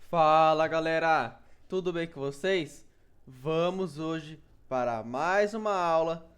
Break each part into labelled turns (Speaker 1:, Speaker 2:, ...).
Speaker 1: Fala galera, tudo bem com vocês? Vamos hoje para mais uma aula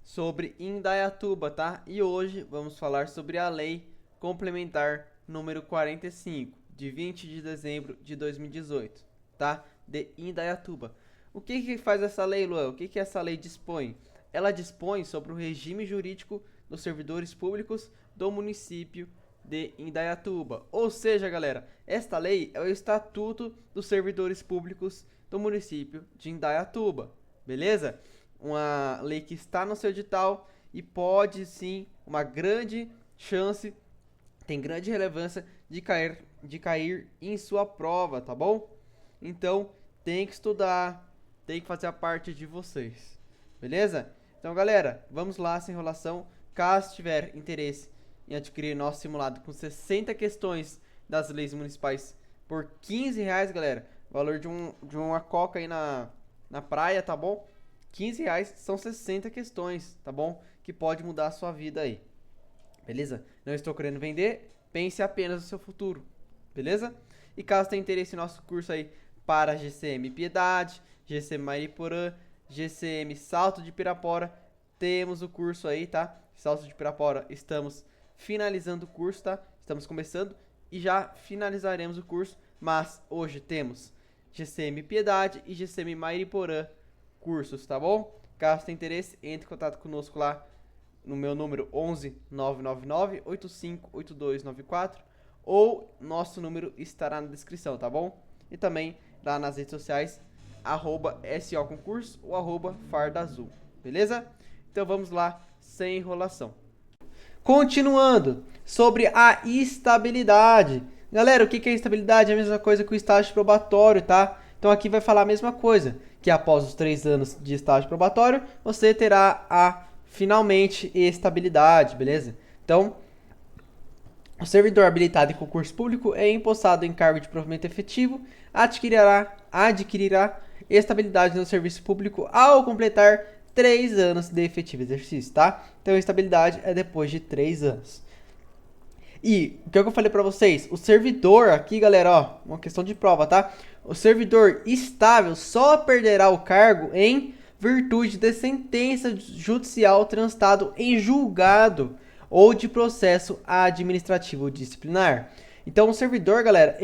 Speaker 1: sobre Indaiatuba, tá? E hoje vamos falar sobre a Lei Complementar número 45, de 20 de dezembro de 2018, tá? De Indaiatuba. O que faz essa lei, Luan? O que essa lei dispõe? Ela dispõe sobre o regime jurídico dos servidores públicos do município de Indaiatuba. Ou seja, galera, esta lei é o Estatuto dos Servidores Públicos do município de Indaiatuba, beleza? Uma lei que está no seu edital e pode sim, uma grande chance, tem grande relevância de cair em sua prova, tá bom? Então, tem que estudar, tem que fazer a parte de vocês, beleza? Então, galera, vamos lá sem enrolação. Caso tiver interesse em adquirir nosso simulado com 60 questões das leis municipais por R$ 15, galera. Valor de uma coca aí na praia, tá bom? R$ 15 são 60 questões, tá bom? Que pode mudar a sua vida aí, beleza? Não estou querendo vender, pense apenas no seu futuro, beleza? E caso tenha interesse em nosso curso aí para GCM Piedade, GCM Mariporã, GCM Salto de Pirapora, temos o curso aí, tá? Salto de Pirapora, estamos finalizando o curso, tá? Estamos começando e já finalizaremos o curso, mas hoje temos GCM Piedade e GCM Mariporã cursos, tá bom? Caso tenha interesse, entre em contato conosco lá no meu número 11 999 858294 ou nosso número estará na descrição, tá bom? E também lá nas redes sociais @SOconcurso ou @fardazul, beleza? Então vamos lá, sem enrolação. Continuando, sobre a estabilidade. Galera, o que é estabilidade? É a mesma coisa que o estágio probatório, tá? Então aqui vai falar a mesma coisa, que após os 3 anos de estágio probatório, você terá finalmente estabilidade, beleza? Então, o servidor habilitado em concurso público é empossado em cargo de provimento efetivo, adquirirá estabilidade no serviço público ao completar 3 anos de efetivo exercício, tá? Então, a estabilidade é depois de 3 anos. E o que eu falei para vocês, o servidor aqui, galera, ó, uma questão de prova, tá? O servidor estável só perderá o cargo em virtude de sentença judicial transitado em julgado ou de processo administrativo disciplinar. Então, o servidor, galera,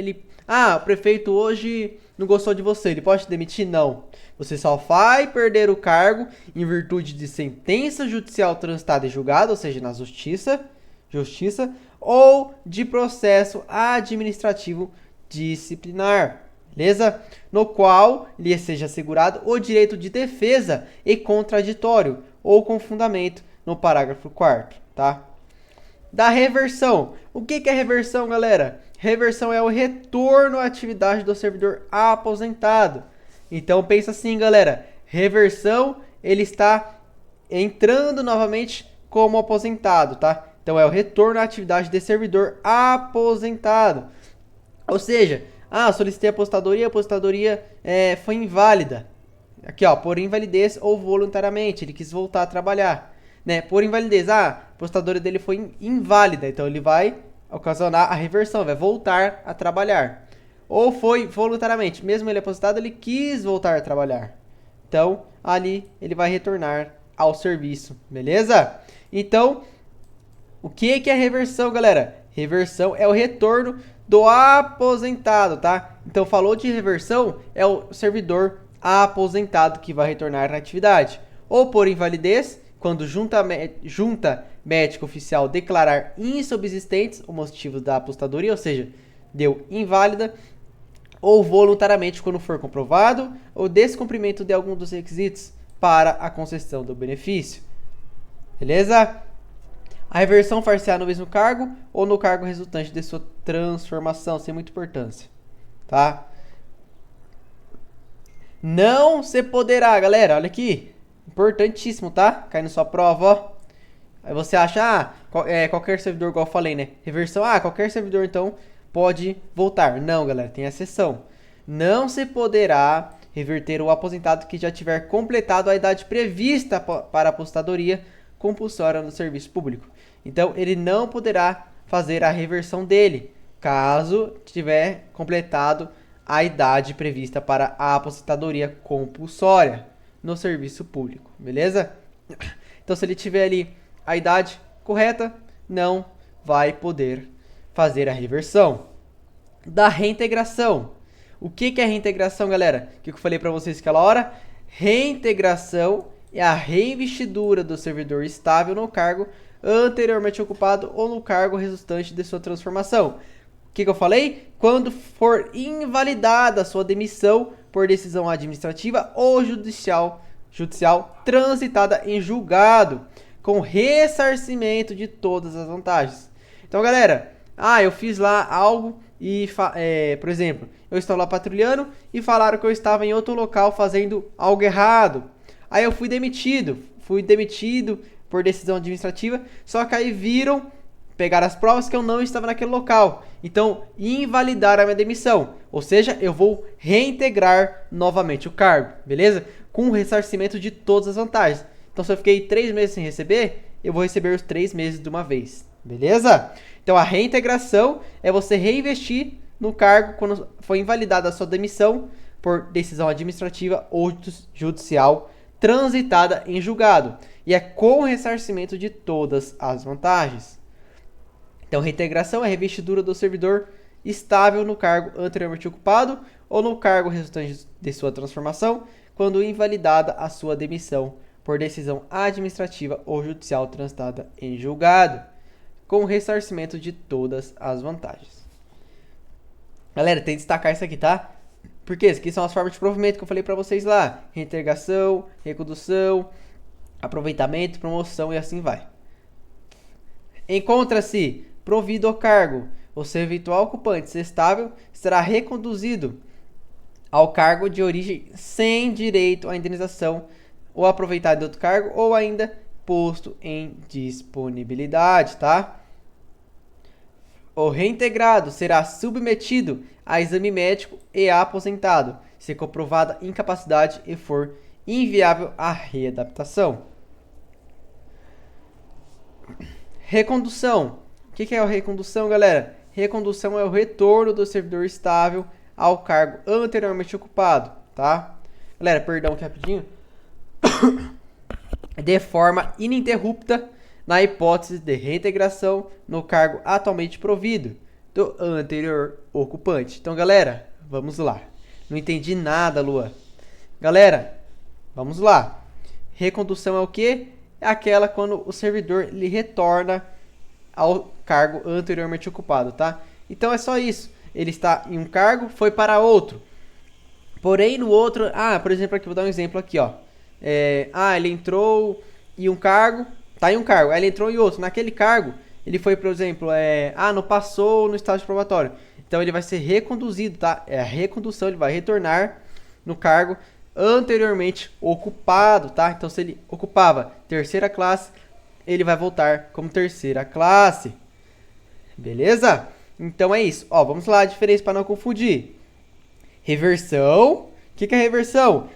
Speaker 1: o prefeito hoje não gostou de você, ele pode te demitir? Não. Você só vai perder o cargo em virtude de sentença judicial transitada em julgado, ou seja, na justiça, ou de processo administrativo disciplinar, beleza? No qual lhe seja assegurado o direito de defesa e contraditório, ou com fundamento no parágrafo 4º, tá? Da reversão. O que é reversão, galera? Reversão é o retorno à atividade do servidor aposentado. Então pensa assim, galera, reversão, ele está entrando novamente como aposentado, tá? Então é o retorno à atividade de servidor aposentado. Ou seja, solicitei a aposentadoria foi inválida. Aqui, ó, por invalidez ou voluntariamente, ele quis voltar a trabalhar, né? Por invalidez, a aposentadoria dele foi inválida, então ele vai ocasionar a reversão, vai voltar a trabalhar. Ou foi voluntariamente, mesmo ele aposentado, ele quis voltar a trabalhar. Então, ali ele vai retornar ao serviço, beleza? Então, o que é reversão, galera? Reversão é o retorno do aposentado, tá? Então, falou de reversão, é o servidor aposentado que vai retornar à atividade. Ou por invalidez, quando junta médica oficial declarar insubsistentes os motivos da aposentadoria, ou seja, deu inválida, ou voluntariamente quando for comprovado o descumprimento de algum dos requisitos para a concessão do benefício. Beleza? A reversão far-se-á no mesmo cargo ou no cargo resultante de sua transformação, sem muita importância, tá? Não se poderá, galera, olha aqui, importantíssimo, tá? Cai na sua prova, ó. Aí você acha, qualquer servidor, igual eu falei, né? Reversão, qualquer servidor, então, pode voltar. Não, galera, tem exceção. Não se poderá reverter o aposentado que já tiver completado a idade prevista para a aposentadoria compulsória no serviço público. Então, ele não poderá fazer a reversão dele, caso tiver completado a idade prevista para a aposentadoria compulsória no serviço público, beleza? Então, se ele tiver ali a idade correta, não vai poder fazer a reversão. Da reintegração. O que é reintegração, galera? O que eu falei para vocês aquela hora? Reintegração é a reinvestidura do servidor estável no cargo anteriormente ocupado ou no cargo resultante de sua transformação. O que eu falei? Quando for invalidada a sua demissão por decisão administrativa ou judicial transitada em julgado, com ressarcimento de todas as vantagens. Então, galera, eu fiz lá algo e, por exemplo, eu estou lá patrulhando e falaram que eu estava em outro local fazendo algo errado. Aí eu fui demitido por decisão administrativa, só que aí pegaram as provas que eu não estava naquele local. Então, invalidaram a minha demissão. Ou seja, eu vou reintegrar novamente o cargo, beleza? Com o ressarcimento de todas as vantagens. Então, se eu fiquei 3 meses sem receber, eu vou receber os 3 meses de uma vez, beleza? Então, a reintegração é você reinvestir no cargo quando foi invalidada a sua demissão por decisão administrativa ou judicial transitada em julgado. E é com o ressarcimento de todas as vantagens. Então, reintegração é a revestidura do servidor estável no cargo anteriormente ocupado ou no cargo resultante de sua transformação, quando invalidada a sua demissão por decisão administrativa ou judicial transitada em julgado, com ressarcimento de todas as vantagens. Galera, tem que destacar isso aqui, tá? Porque isso aqui são as formas de provimento que eu falei para vocês lá. Reintegração, recondução, aproveitamento, promoção e assim vai. Encontra-se provido ao cargo, o seu eventual ocupante estável será reconduzido ao cargo de origem sem direito à indenização ou aproveitado de outro cargo ou ainda posto em disponibilidade, tá? O reintegrado será submetido a exame médico e aposentado, se comprovada incapacidade e for inviável a readaptação. Recondução. O que é a recondução, galera? Recondução é o retorno do servidor estável ao cargo anteriormente ocupado, tá? Galera, perdão aqui rapidinho. De forma ininterrupta na hipótese de reintegração no cargo atualmente provido do anterior ocupante. Então, galera, vamos lá. Não entendi nada, Lua. Galera, vamos lá. Recondução é o quê? É aquela quando o servidor lhe retorna ao cargo anteriormente ocupado, tá? Então é só isso. Ele está em um cargo, foi para outro. Porém, no outro... por exemplo, aqui, vou dar um exemplo aqui, ó. Ele entrou em um cargo, tá em um cargo. Aí ele entrou em outro. Naquele cargo, ele foi, por exemplo, não passou no estágio probatório. Então ele vai ser reconduzido, tá? É a recondução, ele vai retornar no cargo anteriormente ocupado, tá? Então se ele ocupava terceira classe, ele vai voltar como terceira classe. Beleza? Então é isso. Ó, vamos lá, a diferença para não confundir. Reversão. O que é reversão?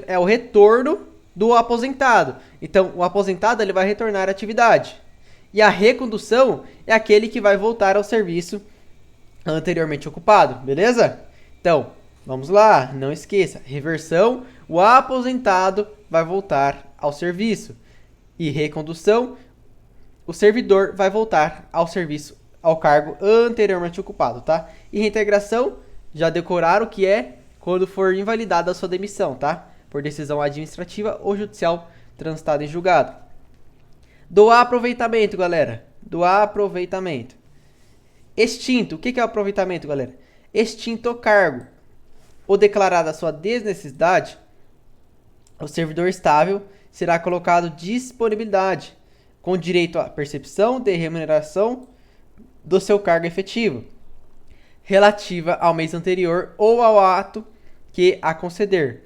Speaker 1: É o retorno do aposentado. Então, o aposentado ele vai retornar à atividade. E a recondução é aquele que vai voltar ao serviço anteriormente ocupado. Beleza? Então, vamos lá. Não esqueça. Reversão, o aposentado vai voltar ao serviço. E recondução, o servidor vai voltar ao serviço, ao cargo anteriormente ocupado, tá? E reintegração, já decoraram o que é quando for invalidada a sua demissão, tá? Por decisão administrativa ou judicial transitada em julgado. Do aproveitamento, galera. Do aproveitamento. Extinto. O que é o aproveitamento, galera? Extinto o cargo ou declarada a sua desnecessidade, o servidor estável será colocado disponibilidade, com direito à percepção de remuneração do seu cargo efetivo, relativa ao mês anterior ou ao ato que a conceder,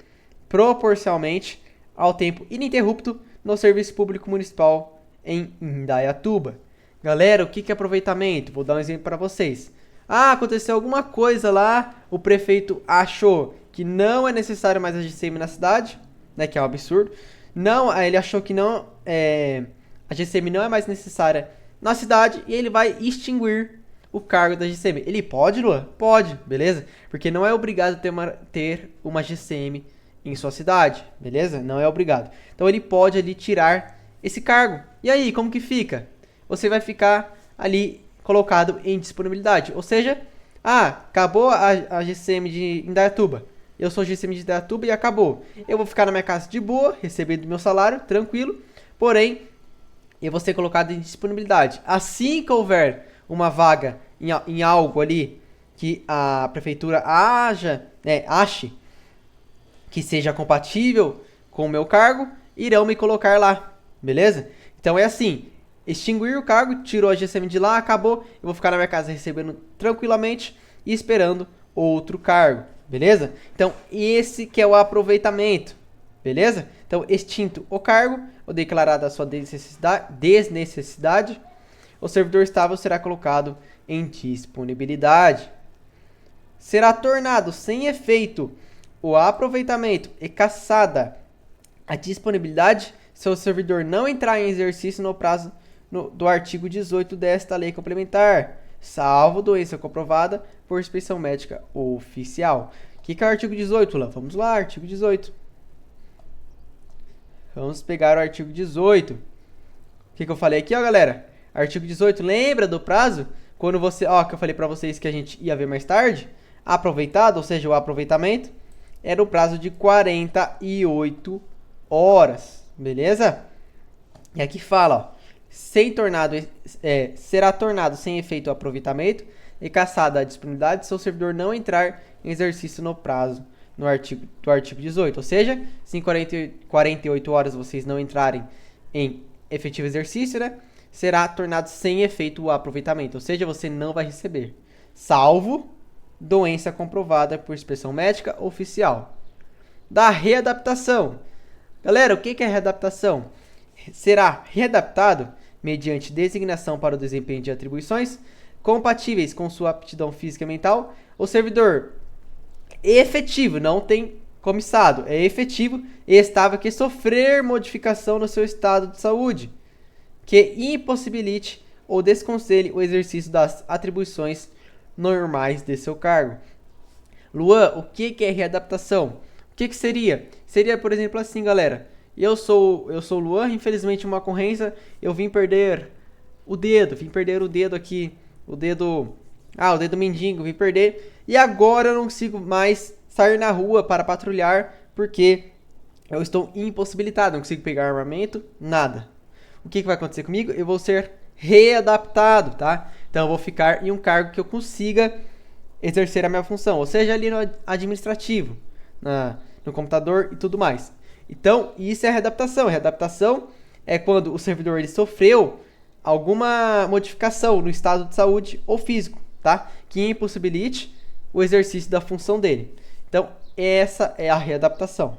Speaker 1: proporcionalmente ao tempo ininterrupto no serviço público municipal em Indaiatuba. Galera, o que é aproveitamento? Vou dar um exemplo para vocês. Aconteceu alguma coisa lá, o prefeito achou que não é necessário mais a GCM na cidade, né, que é um absurdo. Ele achou que a GCM não é mais necessária na cidade e ele vai extinguir o cargo da GCM. Ele pode, Luan? Pode, beleza? Porque não é obrigado ter uma GCM em sua cidade, beleza? Não é obrigado. Então ele pode ali tirar esse cargo. E aí, como que fica? Você vai ficar ali colocado em disponibilidade. Ou seja, acabou a GCM de Indaiatuba. Eu sou GCM de Indaiatuba e acabou. Eu vou ficar na minha casa de boa, recebendo meu salário, tranquilo. Porém, eu vou ser colocado em disponibilidade. Assim que houver uma vaga em algo ali que a prefeitura ache que seja compatível com o meu cargo, irão me colocar lá, beleza? Então é assim, extinguir o cargo, tirou a GCM de lá, acabou, eu vou ficar na minha casa recebendo tranquilamente e esperando outro cargo, beleza? Então esse que é o aproveitamento, beleza? Então extinto o cargo, ou declarada a sua desnecessidade, o servidor estável será colocado em disponibilidade. Será tornado sem efeito o aproveitamento e cassada a disponibilidade se o servidor não entrar em exercício no prazo do artigo 18 desta lei complementar, salvo doença comprovada por inspeção médica oficial. O que é o artigo 18, Lá? Vamos lá, artigo 18. Vamos pegar o artigo 18. O que eu falei aqui, ó, galera? Artigo 18, lembra do prazo? Quando você, que eu falei pra vocês que a gente ia ver mais tarde? Aproveitado, ou seja, o aproveitamento, era o prazo de 48 horas, beleza? E aqui fala, ó, será tornado sem efeito o aproveitamento e cassada a disponibilidade se o servidor não entrar em exercício no prazo do artigo 18. Ou seja, se em 48 horas vocês não entrarem em efetivo exercício, né, será tornado sem efeito o aproveitamento. Ou seja, você não vai receber, salvo doença comprovada por inspeção médica oficial. Da readaptação. Galera, o que é readaptação? Será readaptado mediante designação para o desempenho de atribuições compatíveis com sua aptidão física e mental. O servidor efetivo, não tem comissado, é efetivo e estável que sofrer modificação no seu estado de saúde, que impossibilite ou desconselhe o exercício das atribuições normais de seu cargo. Luan, o que é readaptação? O que seria? Seria, por exemplo, assim, galera. Eu sou o Luan, infelizmente uma ocorrência, eu vim perder o dedo aqui, o dedo mindinho, vim perder, e agora eu não consigo mais sair na rua para patrulhar, porque eu estou impossibilitado, não consigo pegar armamento, nada. O que vai acontecer comigo? Eu vou ser readaptado, tá? Então eu vou ficar em um cargo que eu consiga exercer a minha função, ou seja, ali no administrativo, no computador e tudo mais. Então, isso é readaptação. Readaptação é quando o servidor ele sofreu alguma modificação no estado de saúde ou físico, tá? Que impossibilite o exercício da função dele. Então, essa é a readaptação.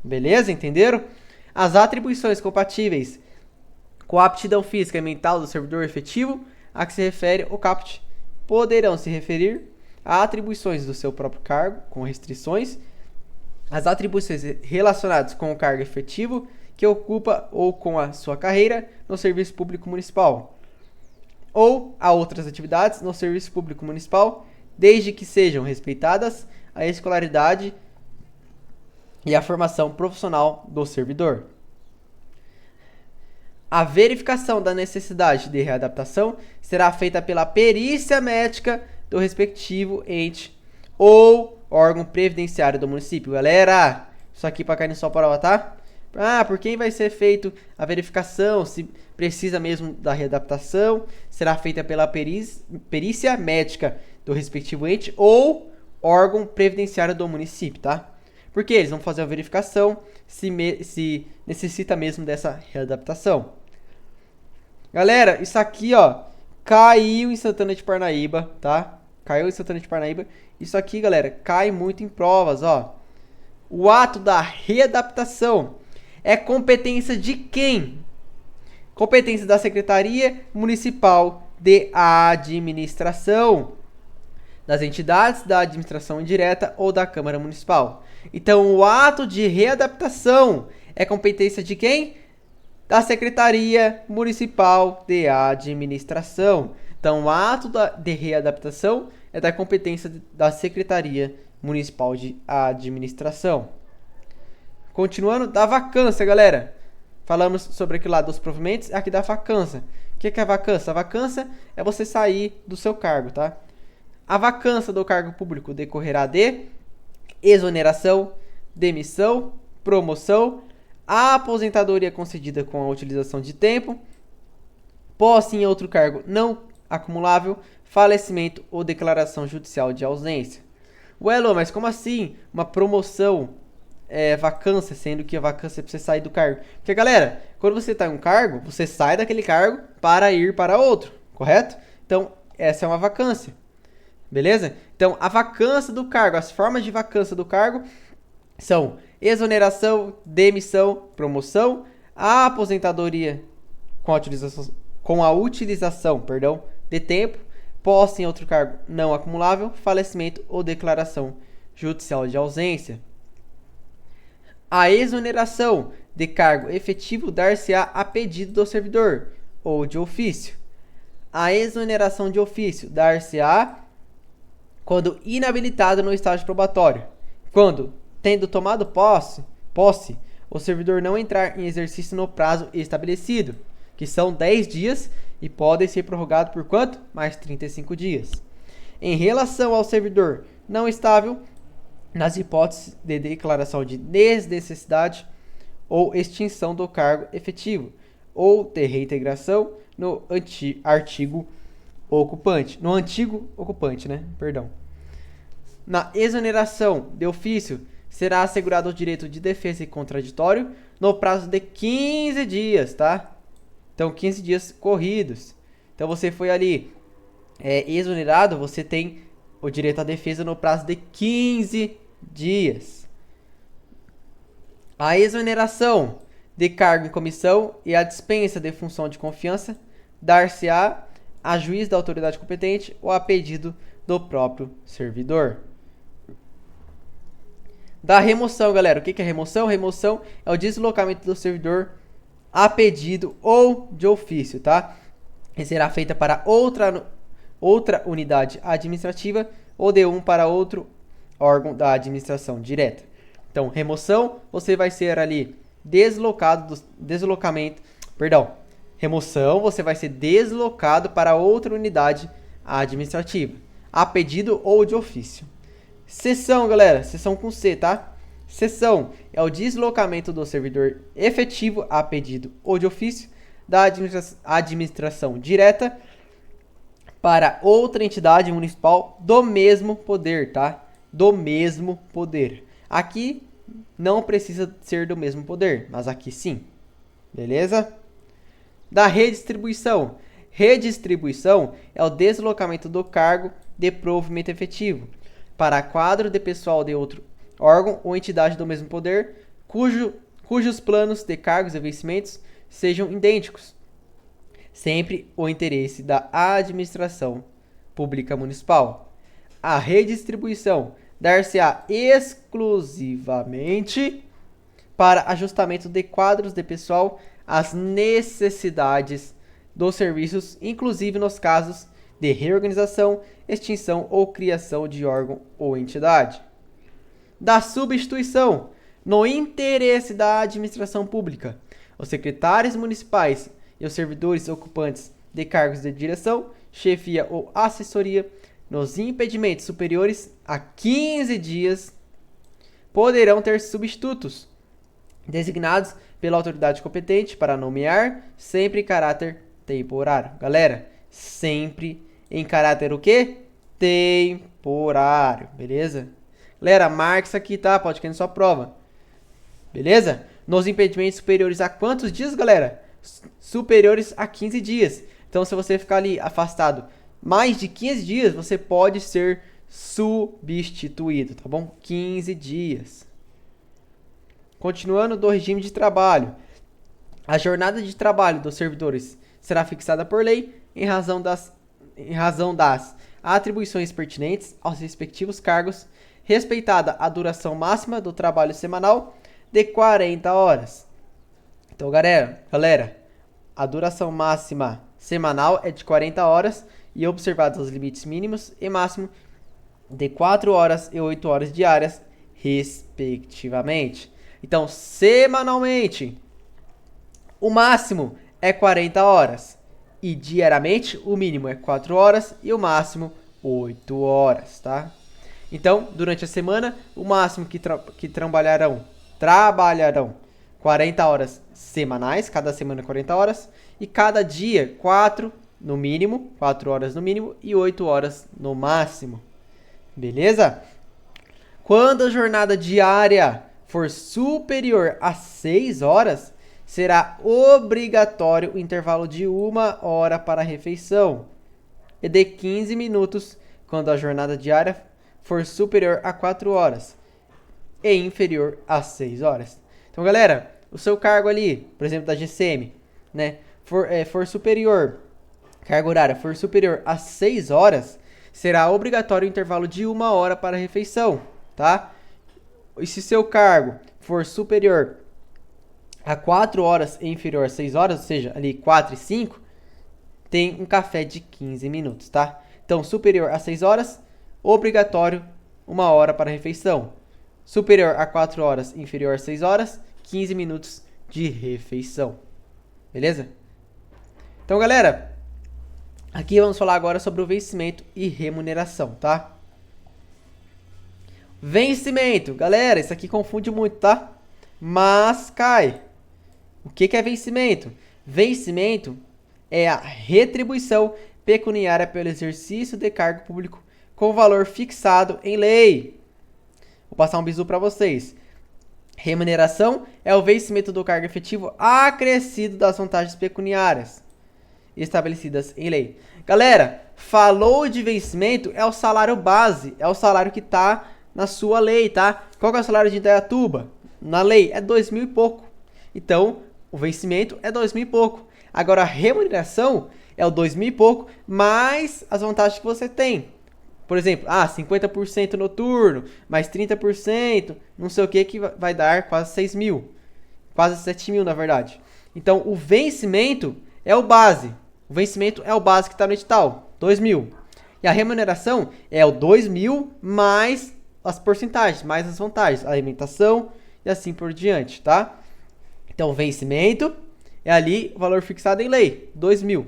Speaker 1: Beleza? Entenderam? As atribuições compatíveis com a aptidão física e mental do servidor efetivo a que se refere o caput poderão se referir a atribuições do seu próprio cargo, com restrições, as atribuições relacionadas com o cargo efetivo que ocupa ou com a sua carreira no serviço público municipal, ou a outras atividades no serviço público municipal, desde que sejam respeitadas a escolaridade e a formação profissional do servidor. A verificação da necessidade de readaptação será feita pela perícia médica do respectivo ente ou órgão previdenciário do município. Galera, isso aqui para cair no só prova, tá? Por quem vai ser feito a verificação, se precisa mesmo da readaptação, será feita pela perícia médica do respectivo ente ou órgão previdenciário do município, tá? Porque eles vão fazer a verificação se necessita mesmo dessa readaptação. Galera, isso aqui, ó, caiu em Santana de Parnaíba, tá? Caiu em Santana de Parnaíba. Isso aqui, galera, cai muito em provas, ó. O ato da readaptação é competência de quem? Competência da Secretaria Municipal de Administração, das entidades da administração indireta ou da Câmara Municipal. Então, o ato de readaptação é competência de quem? Da Secretaria Municipal de Administração. Então, o ato de readaptação é da competência da Secretaria Municipal de Administração. Continuando, da vacância, galera. Falamos sobre aquilo lá dos provimentos, aqui da vacância. O que é a vacância? A vacância é você sair do seu cargo, tá? A vacância do cargo público decorrerá de exoneração, demissão, promoção, a aposentadoria concedida com a utilização de tempo, posse em outro cargo não acumulável, falecimento ou declaração judicial de ausência. Ué, mas como assim uma promoção vacância, sendo que a vacância é pra você sair do cargo? Porque, galera, quando você está em um cargo, você sai daquele cargo para ir para outro, correto? Então, essa é uma vacância. Beleza? Então, a vacância do cargo, as formas de vacância do cargo são exoneração, demissão, promoção, a aposentadoria com a utilização de tempo, posse em outro cargo não acumulável, falecimento ou declaração judicial de ausência. A exoneração de cargo efetivo dar-se-á a pedido do servidor ou de ofício. A exoneração de ofício dar-se-á quando inabilitado no estágio probatório, quando, tendo tomado posse, o servidor não entrar em exercício no prazo estabelecido, que são 10 dias e podem ser prorrogados por quanto? Mais 35 dias. Em relação ao servidor não estável, nas hipóteses de declaração de desnecessidade ou extinção do cargo efetivo, ou de reintegração no antigo ocupante, né? Na exoneração de ofício, será assegurado o direito de defesa e contraditório no prazo de 15 dias, tá? Então, 15 dias corridos. Então, você foi ali exonerado, você tem o direito à defesa no prazo de 15 dias. A exoneração de cargo em comissão e a dispensa de função de confiança dar-se-á a juiz da autoridade competente ou a pedido do próprio servidor. Da remoção, galera. O que é remoção? Remoção é o deslocamento do servidor a pedido ou de ofício, tá? E será feita para outra unidade administrativa ou de um para outro órgão da administração direta. Então, remoção, você vai ser ali remoção, você vai ser deslocado para outra unidade administrativa, a pedido ou de ofício. Cessão, galera, cessão com C, tá? Cessão é o deslocamento do servidor efetivo a pedido ou de ofício da administração direta para outra entidade municipal do mesmo poder, tá? Do mesmo poder. Aqui não precisa ser do mesmo poder, mas aqui sim. Beleza? Da redistribuição. Redistribuição é o deslocamento do cargo de provimento efetivo para quadro de pessoal de outro órgão ou entidade do mesmo poder, cujos planos de cargos e vencimentos sejam idênticos. Sempre o interesse da administração pública municipal. A redistribuição dar-se-á exclusivamente para ajustamento de quadros de pessoal às necessidades dos serviços, inclusive nos casos de reorganização, extinção ou criação de órgão ou entidade. Da substituição, no interesse da administração pública, os secretários municipais e os servidores ocupantes de cargos de direção, chefia ou assessoria, nos impedimentos superiores a 15 dias, poderão ter substitutos designados pela autoridade competente para nomear, sempre em caráter temporário. Galera, sempre em caráter o quê? Temporário, beleza? Galera, marca isso aqui, tá? Pode cair na sua prova. Beleza? Nos impedimentos superiores a quantos dias, galera? Superiores a 15 dias. Então, se você ficar ali afastado mais de 15 dias, você pode ser substituído, tá bom? 15 dias. Continuando do regime de trabalho. A jornada de trabalho dos servidores será fixada por lei em razão das atribuições pertinentes aos respectivos cargos, respeitada a duração máxima do trabalho semanal de 40 horas. Então, galera, a duração máxima semanal é de 40 horas e observados os limites mínimos e máximos de 4 horas e 8 horas diárias, respectivamente. Então, semanalmente, o máximo é 40 horas. E diariamente, o mínimo é 4 horas e o máximo 8 horas, tá? Então, durante a semana, o máximo que trabalharão 40 horas semanais, cada semana 40 horas, e cada dia 4 no mínimo, 4 horas no mínimo e 8 horas no máximo. Beleza? Quando a jornada diária for superior a 6 horas, será obrigatório o intervalo de 1 hora para a refeição e de 15 minutos quando a jornada diária for superior a 4 horas e inferior a 6 horas. Então, galera, o seu cargo ali, por exemplo, da GCM, né, for superior, carga horária for superior a 6 horas, será obrigatório o intervalo de 1 hora para a refeição, tá? E se seu cargo for superior a 4 horas e inferior a 6 horas, ou seja, ali 4 e 5, tem um café de 15 minutos, tá? Então, superior a 6 horas, obrigatório 1 hora para a refeição. Superior a 4 horas e inferior a 6 horas, 15 minutos de refeição. Beleza? Então, galera, aqui vamos falar agora sobre o vencimento e remuneração, tá? Vencimento. Galera, isso aqui confunde muito, tá? Mas cai. O que é vencimento? Vencimento é a retribuição pecuniária pelo exercício de cargo público com valor fixado em lei. Vou passar um bizu para vocês. Remuneração é o vencimento do cargo efetivo acrescido das vantagens pecuniárias estabelecidas em lei. Galera, falou de vencimento, é o salário base, é o salário que tá na sua lei, tá? Qual que é o salário de Indaiatuba? Na lei é 2.000 e pouco. Então, o vencimento é 2.000 e pouco. Agora, a remuneração é o 2.000 e pouco, mais as vantagens que você tem. Por exemplo, 50% noturno, mais 30%, não sei o que vai dar quase 6.000. Quase 7.000, na verdade. Então, o vencimento é o base. O vencimento é o base que está no edital, 2.000. E a remuneração é o 2.000 mais as porcentagens, mais as vantagens, alimentação e assim por diante, tá? Então, vencimento é ali o valor fixado em lei, 2.000.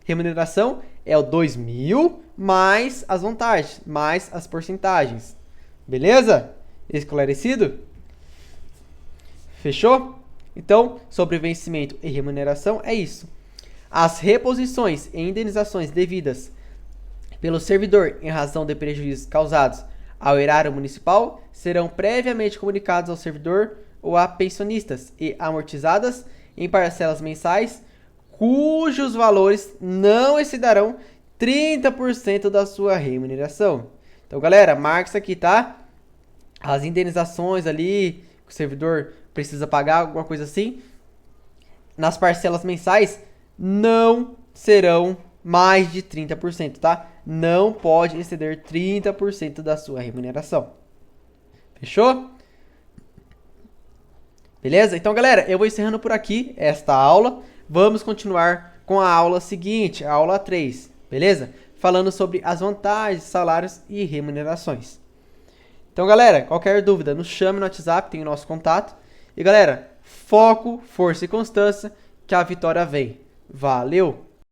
Speaker 1: Remuneração é o 2.000 mais as vantagens, mais as porcentagens. Beleza? Esclarecido? Fechou? Então, sobre vencimento e remuneração é isso. As reposições e indenizações devidas pelo servidor em razão de prejuízos causados ao erário municipal serão previamente comunicados ao servidor ou a pensionistas e amortizadas em parcelas mensais cujos valores não excederão 30% da sua remuneração. Então, galera, marca isso aqui, tá? As indenizações ali que o servidor precisa pagar, alguma coisa assim, nas parcelas mensais não serão mais de 30%, tá? Não pode exceder 30% da sua remuneração. Fechou? Beleza? Então, galera, eu vou encerrando por aqui esta aula. Vamos continuar com a aula seguinte, a aula 3, beleza? Falando sobre as vantagens, salários e remunerações. Então, galera, qualquer dúvida, nos chame no WhatsApp, tem o nosso contato. E, galera, foco, força e constância, que a vitória vem. Valeu!